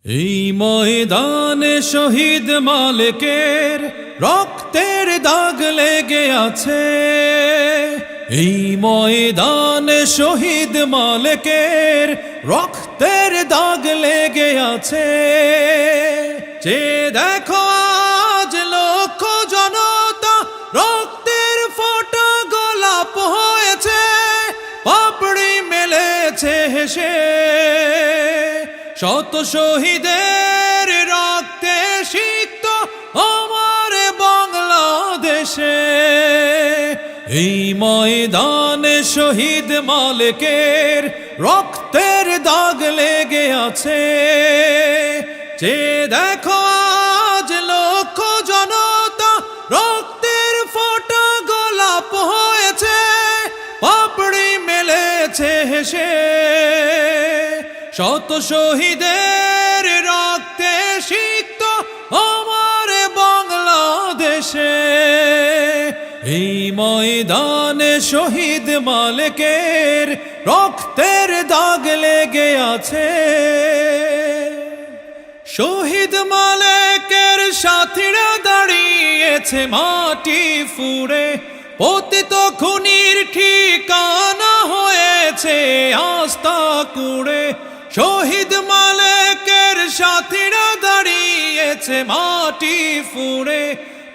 এই ময়দানে শহীদ মালিকের রক্তের দাগ লেগে আছে। এই ময়দানে শহীদ মালিকের রক্তের দাগ লেগে আছে। যে দেখো আজ লক্ষ জনতা রক্তের ফোঁটা গোলাপ হয়েছে, পাপড়ি মেলেছে হেসে। শত শহীদের রক্তে সিক্ত আমার বাংলাদেশে। এই ময়দানে শহীদ মালিকের রক্তের দাগ লেগে আছে। যে দেখো আজ লক্ষ জনতা রক্তের ফোঁটা গোলাপ হয়েছে, পাপড়ি মেলেছে হেসে। শত শহীদের রক্তে সিক্ত আমার বাংলাদেশে। এই ময়দানে শহীদ মালিকের রক্তের দাগ লেগে আছে। শহীদ মালিকের সাথীরা দাঁড়িয়েছে মাটি ফুঁড়ে, পতিত খুনির ঠিকানা হয়েছে আস্থা কুড়ে। শহীদ মালিকের সাথীরা দাঁড়িয়েছে মাটি ফুঁড়ে,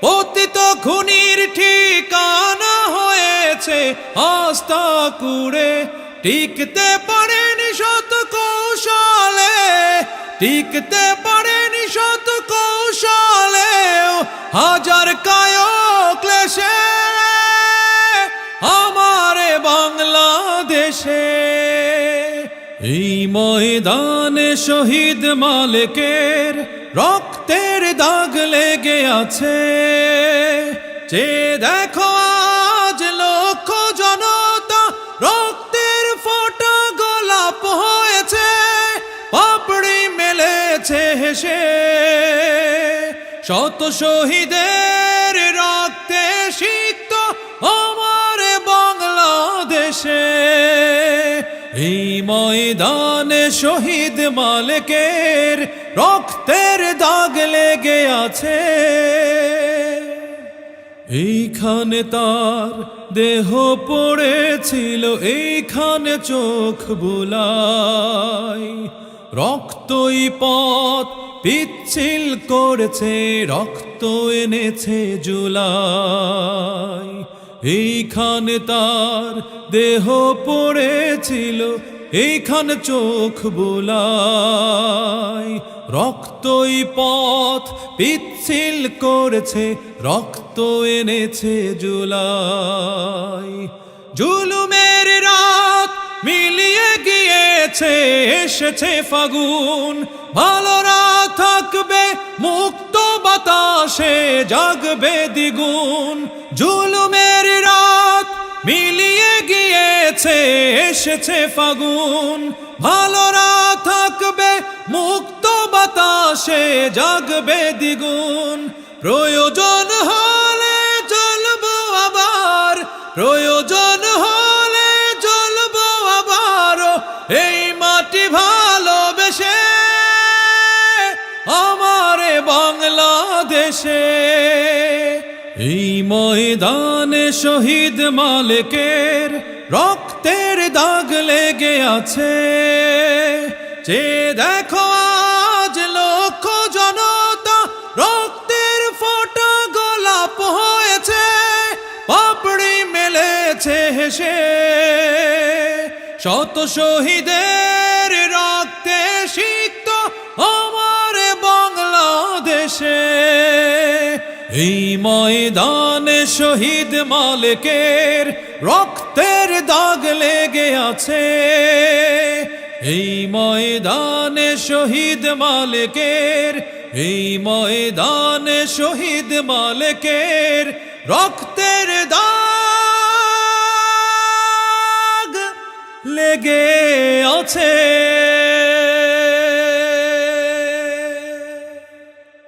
পতিত খুনির ঠিকানা হয়েছে আস্থা কুড়ে। টিকতে পারেনি শত কৌশলে, টিকতে পারেনি শত কৌশলে, হাজার কায়ক ক্লেশে আমার বাংলাদেশে। এই ময়দানে শহীদ মালিকের রক্তের দাগ লেগে আছে। যে দেখো আজ লক্ষ জনতা রক্তের ফোঁটা গোলাপ হয়েছে, পাপড়ি মেলেছে হেসে। শত শহীদের রক্তে সিক্ত আমার বাংলাদেশে। এই ময়দানে শহীদ মালিকের রক্তের দাগ লেগে আছে। এইখানে তার দেহ পড়েছিল, এইখানে চোখ বুলাই। রক্তই পথ পিচ্ছিল করেছে, রক্ত এনেছে জুলাই। এইখানে তার দেহ পড়েছিল, এইখানে চোখ বুলাই। রক্তই পথ পিচ্ছিল করেছে, রক্ত এনেছে জুলাই। জুলুমের রাত মিলিয়ে গিয়েছে, এসেছে ফাগুন। ভালোরা থাকবে মুক্ত বাতাসে, জাগবে দ্বিগুণ। জুলুমের রাত মিলিয়ে গিয়েছে, এসেছে ফাগুন। ভালোরা থাকবে মুক্ত বাতাসে, জাগবে দ্বিগুণ। প্রয়োজন হলে জ্বলবো আবার, প্রয়োজন হলে জ্বলবো আবার। এই মাটি ভালোবেসে আমার বাংলাদেশে। এই ময়দানে শহীদ মালিকের রক্তের দাগ লেগে আছে। যে দেখো আজ লক্ষ জনতা রক্তের ফোঁটা গোলাপ হয়েছে, পাপড়ি মেলেছে হেসে। শত শহীদের রক্তে সিক্ত আমার বাংলাদেশে। এই ময়দানে শহীদ মালিকের রক্তের দাগ লেগে আছে। এই ময়দানে শহীদ মালিকের, এই ময়দানে শহীদ মালিকের রক্তের দাগ লেগে আছে।